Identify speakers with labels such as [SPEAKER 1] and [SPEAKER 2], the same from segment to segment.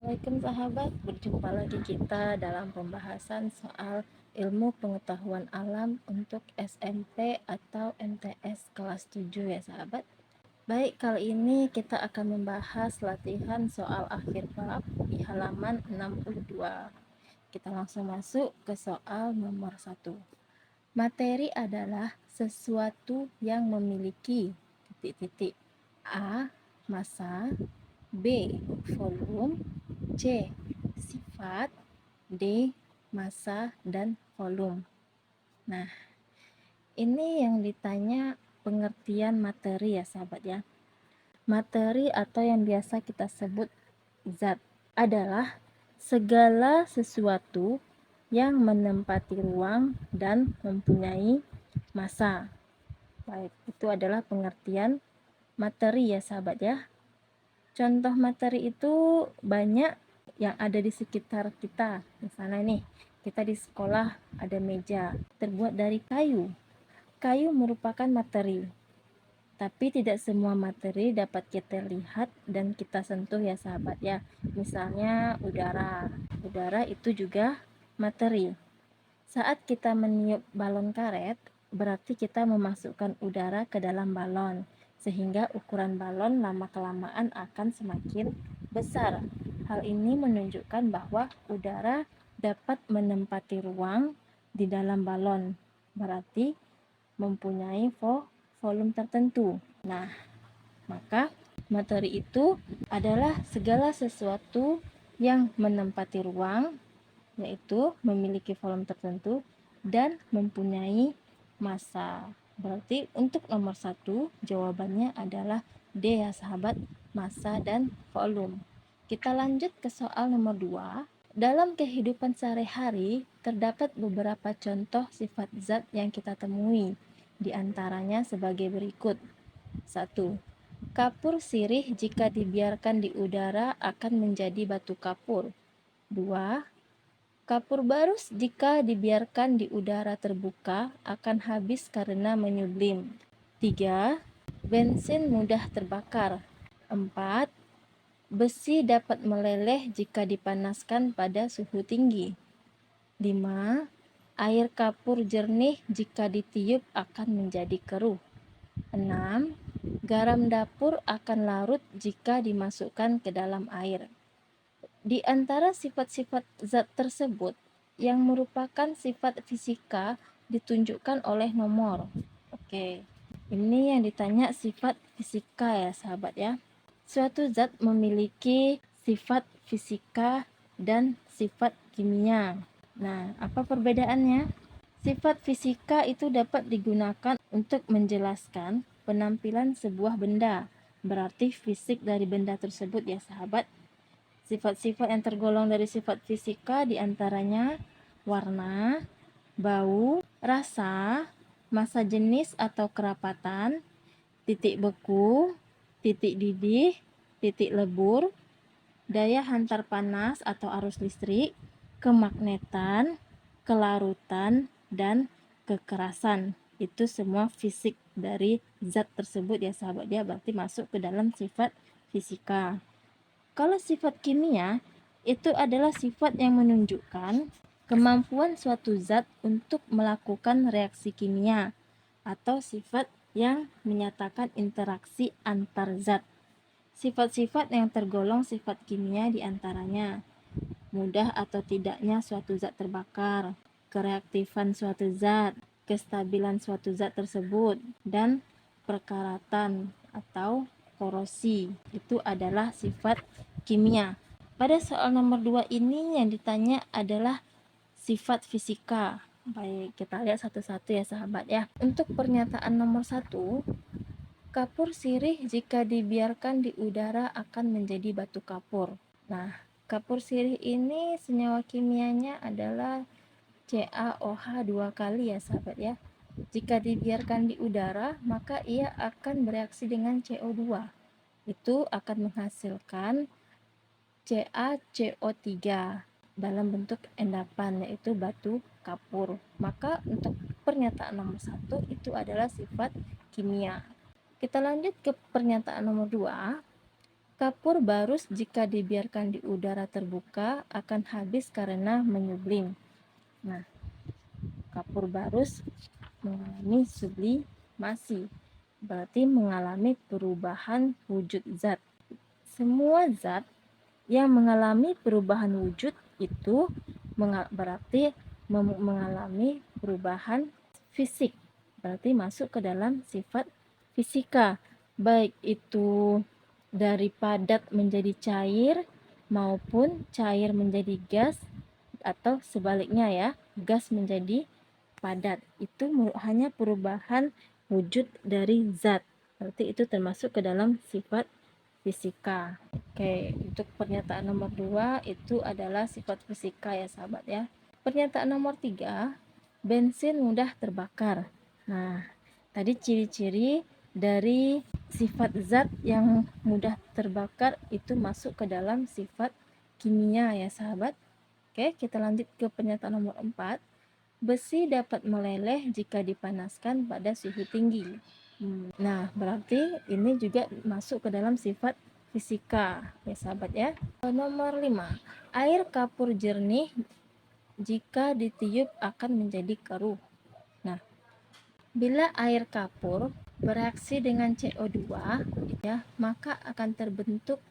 [SPEAKER 1] Assalamualaikum sahabat, berjumpa lagi kita dalam pembahasan soal ilmu pengetahuan alam untuk SMP atau MTS kelas 7 ya sahabat. Baik, kali ini kita akan membahas latihan soal akhir bab di halaman 62. Kita langsung masuk ke soal nomor 1. Materi adalah sesuatu yang memiliki titik-titik. A. Massa, B. Volume, C. Sifat, D. Massa dan volume. Nah, ini yang ditanya pengertian materi ya sahabat ya. Materi atau yang biasa kita sebut zat adalah segala sesuatu yang menempati ruang dan mempunyai massa. Baik, itu adalah pengertian materi ya sahabat ya. Contoh materi itu banyak yang ada di sekitar kita. Misalnya nih, kita di sekolah ada meja terbuat dari kayu. Kayu merupakan materi, tapi tidak semua materi dapat kita lihat dan kita sentuh ya sahabat ya. Misalnya udara. Udara itu juga materi. Saat kita meniup balon karet, berarti kita memasukkan udara ke dalam balon, sehingga ukuran balon lama-kelamaan akan semakin besar. Hal ini menunjukkan bahwa udara dapat menempati ruang di dalam balon, berarti mempunyai volume tertentu. Nah, maka materi itu adalah segala sesuatu yang menempati ruang, yaitu memiliki volume tertentu dan mempunyai massa. Berarti untuk nomor 1 jawabannya adalah D ya sahabat, massa dan volume. Kita lanjut ke soal nomor 2. Dalam kehidupan sehari-hari terdapat beberapa contoh sifat zat yang kita temui. Di antaranya sebagai berikut. 1. Kapur sirih jika dibiarkan di udara akan menjadi batu kapur. 2. Kapur barus jika dibiarkan di udara terbuka akan habis karena menyublim. 3. Bensin mudah terbakar. 4. Besi dapat meleleh jika dipanaskan pada suhu tinggi. 5. Air kapur jernih jika ditiup akan menjadi keruh. 6. Garam dapur akan larut jika dimasukkan ke dalam air. Di antara sifat-sifat zat tersebut, yang merupakan sifat fisika ditunjukkan oleh nomor. Oke, ini yang ditanya sifat fisika ya sahabat ya. Suatu zat memiliki sifat fisika dan sifat kimia. Nah, apa perbedaannya? Sifat fisika itu dapat digunakan untuk menjelaskan penampilan sebuah benda. Berarti fisik dari benda tersebut ya sahabat. Sifat-sifat yang tergolong dari sifat fisika diantaranya warna, bau, rasa, massa jenis atau kerapatan, titik beku, titik didih, titik lebur, daya hantar panas atau arus listrik, kemagnetan, kelarutan, dan kekerasan. Itu semua fisik dari zat tersebut ya sahabat ya, berarti masuk ke dalam sifat fisika. Kalau sifat kimia, itu adalah sifat yang menunjukkan kemampuan suatu zat untuk melakukan reaksi kimia atau sifat yang menyatakan interaksi antar zat. Sifat-sifat yang tergolong sifat kimia diantaranya mudah atau tidaknya suatu zat terbakar, kereaktifan suatu zat, kestabilan suatu zat tersebut, dan perkaratan atau korosi. Itu adalah sifat kimia. Pada soal nomor 2 ini yang ditanya adalah sifat fisika. Baik, kita lihat satu-satu ya sahabat ya. Untuk pernyataan nomor 1, kapur sirih jika dibiarkan di udara akan menjadi batu kapur. Nah, kapur sirih ini senyawa kimianya adalah CaOH 2 kali ya sahabat ya. Jika dibiarkan di udara, maka ia akan bereaksi dengan CO2. Itu akan menghasilkan CaCO3 dalam bentuk endapan, yaitu batu kapur. Maka untuk pernyataan nomor 1 itu adalah sifat kimia. Kita lanjut ke pernyataan nomor 2. Kapur barus jika dibiarkan di udara terbuka akan habis karena menyublim. Nah, kapur barus mengalami sublimasi, berarti mengalami perubahan wujud zat. Semua zat yang mengalami perubahan wujud itu berarti mengalami perubahan fisik, berarti masuk ke dalam sifat fisika, baik itu dari padat menjadi cair maupun cair menjadi gas atau sebaliknya ya, gas menjadi padat. Itu hanya perubahan wujud dari zat, berarti itu termasuk ke dalam sifat fisika. Oke, untuk pernyataan nomor 2 itu adalah sifat fisika ya sahabat ya. Pernyataan nomor 3, bensin mudah terbakar. Nah, tadi ciri-ciri dari sifat zat yang mudah terbakar itu masuk ke dalam sifat kimia ya sahabat. Oke, kita lanjut ke pernyataan nomor 4. Besi dapat meleleh jika dipanaskan pada suhu tinggi. Nah, berarti ini juga masuk ke dalam sifat fisika ya sahabat ya. Nomor 5. Air kapur jernih jika ditiup akan menjadi keruh. Nah, bila air kapur bereaksi dengan CO2 ya, maka akan terbentuk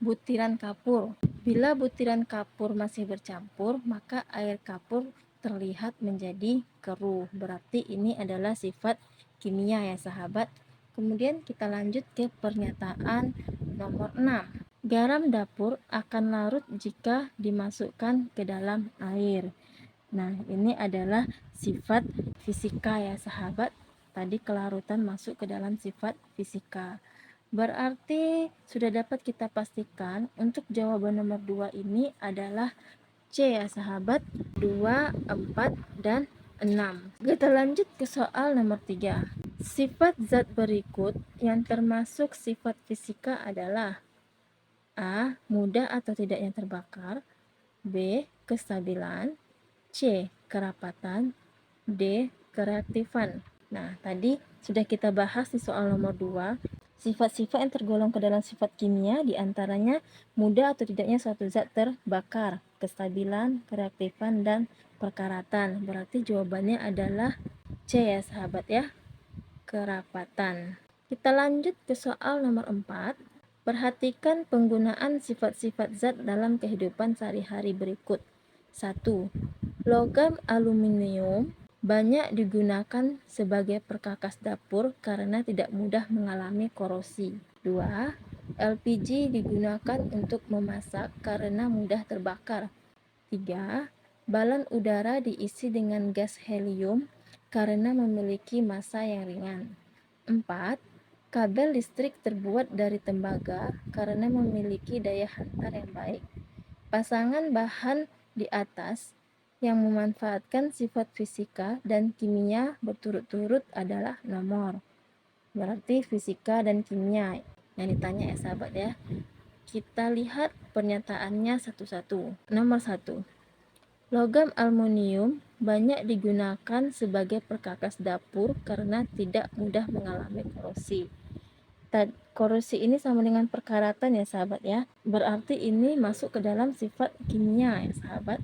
[SPEAKER 1] butiran kapur. Bila butiran kapur masih bercampur, maka air kapur terlihat menjadi keruh. Berarti ini adalah sifat kimia ya sahabat. Kemudian kita lanjut ke pernyataan nomor 6. Garam dapur akan larut jika dimasukkan ke dalam air. Nah, ini adalah sifat fisika ya sahabat. Tadi kelarutan masuk ke dalam sifat fisika. Berarti sudah dapat kita pastikan untuk jawaban nomor 2 ini adalah C ya sahabat. 2, 4, dan 6. Kita lanjut ke soal nomor 3. Sifat zat berikut yang termasuk sifat fisika adalah A. Mudah atau tidaknya terbakar, B. Kestabilan, C. Kerapatan, D. Kereaktifan. Nah, tadi sudah kita bahas di soal nomor 2. Sifat-sifat yang tergolong ke dalam sifat kimia diantaranya mudah atau tidaknya suatu zat terbakar, kestabilan, kereaktifan, dan perkaratan. Berarti jawabannya adalah C ya sahabat ya, kerapatan. Kita lanjut ke soal nomor 4. Perhatikan penggunaan sifat-sifat zat dalam kehidupan sehari-hari berikut. 1. Logam aluminium banyak digunakan sebagai perkakas dapur karena tidak mudah mengalami korosi. 2. LPG digunakan untuk memasak karena mudah terbakar. 3. Balon udara diisi dengan gas helium karena memiliki massa yang ringan. 4. Kabel listrik terbuat dari tembaga karena memiliki daya hantar yang baik. Pasangan bahan di atas yang memanfaatkan sifat fisika dan kimia berturut-turut adalah nomor. Berarti fisika dan kimia yang ditanya ya sahabat ya. Kita lihat pernyataannya satu-satu. Nomor 1. Logam aluminium banyak digunakan sebagai perkakas dapur karena tidak mudah mengalami korosi. Korosi ini sama dengan perkaratan ya sahabat ya. Berarti ini masuk ke dalam sifat kimia ya sahabat.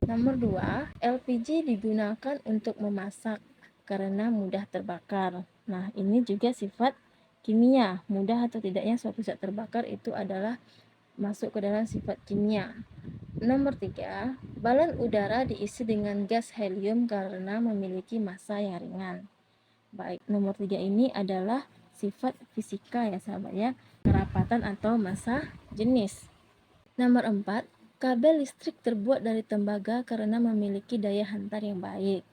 [SPEAKER 1] Nomor 2, LPG digunakan untuk memasak karena mudah terbakar. Nah, ini juga sifat kimia. Mudah atau tidaknya suatu zat terbakar itu adalah masuk ke dalam sifat kimia. Nomor 3, balon udara diisi dengan gas helium karena memiliki massa yang ringan. Baik, nomor 3 ini adalah sifat fisika ya sahabat ya, kerapatan atau massa jenis. Nomor 4, kabel listrik terbuat dari tembaga karena memiliki daya hantar yang baik.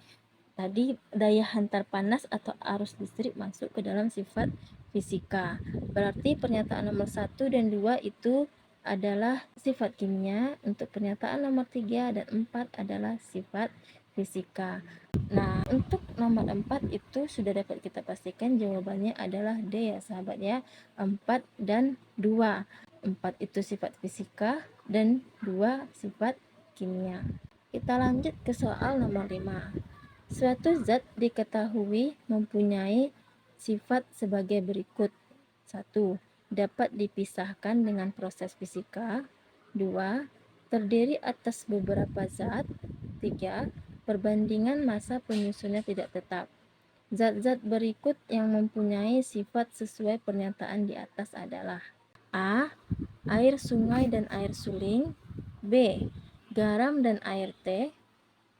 [SPEAKER 1] Tadi daya hantar panas atau arus listrik masuk ke dalam sifat fisika. Berarti pernyataan nomor 1 dan 2 itu adalah sifat kimia. Untuk pernyataan nomor 3 dan 4 adalah sifat fisika. Nah, untuk nomor 4 itu sudah dapat kita pastikan jawabannya adalah D ya sahabat ya. 4 dan 2. 4 itu sifat fisika dan 2 sifat kimia. Kita lanjut ke soal nomor 5. Suatu zat diketahui mempunyai sifat sebagai berikut. 1. dapat dipisahkan dengan proses fisika. 2. Terdiri atas beberapa zat. 3. Perbandingan massa penyusunnya tidak tetap. Zat-zat berikut yang mempunyai sifat sesuai pernyataan di atas adalah: A. Air sungai dan air suling. B. Garam dan air teh.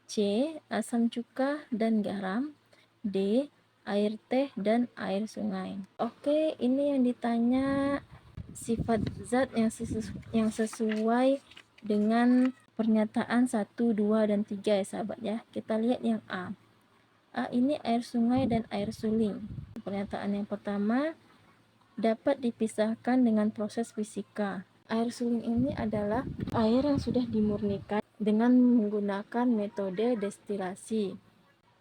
[SPEAKER 1] C. Asam cuka dan garam. D. Air teh dan air sungai. Oke, ini yang ditanya sifat zat yang sesuai dengan pernyataan 1, 2, dan 3 ya sahabat ya. Kita lihat yang A. A ini air sungai dan air suling. Pernyataan yang pertama dapat dipisahkan dengan proses fisika. Air suling ini adalah air yang sudah dimurnikan dengan menggunakan metode destilasi,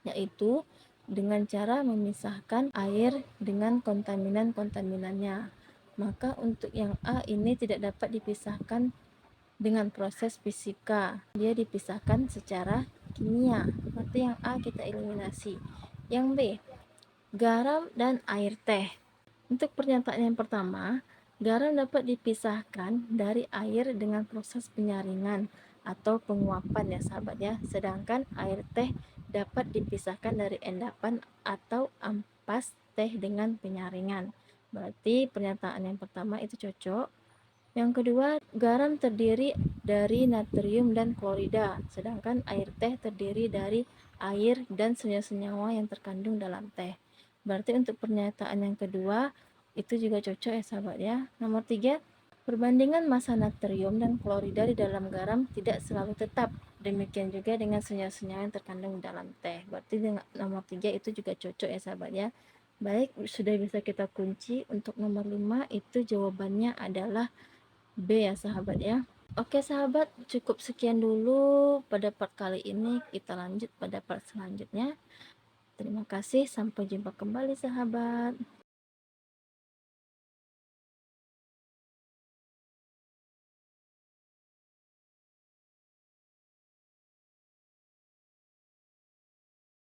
[SPEAKER 1] yaitu dengan cara memisahkan air dengan kontaminan-kontaminannya. Maka untuk yang A ini tidak dapat dipisahkan dengan proses fisika, dia dipisahkan secara kimia. Berarti yang A kita eliminasi. Yang B, garam dan air teh. Untuk pernyataan yang pertama, garam dapat dipisahkan dari air dengan proses penyaringan atau penguapan ya sahabat ya. Sedangkan air teh dapat dipisahkan dari endapan atau ampas teh dengan penyaringan. Berarti pernyataan yang pertama itu cocok. Yang kedua, garam terdiri dari natrium dan klorida, sedangkan air teh terdiri dari air dan senyawa-senyawa yang terkandung dalam teh. Berarti untuk pernyataan yang kedua itu juga cocok ya sahabat ya. Nomor 3, perbandingan massa natrium dan klorida di dalam garam tidak selalu tetap. Demikian juga dengan senyawa-senyawa yang terkandung dalam teh. Berarti dengan nomor 3 itu juga cocok ya sahabat ya. Baik, sudah bisa kita kunci. Untuk nomor 5 itu jawabannya adalah B ya sahabat ya. Oke sahabat, cukup sekian dulu pada part kali ini. Kita lanjut pada part selanjutnya. Terima kasih, sampai jumpa kembali sahabat.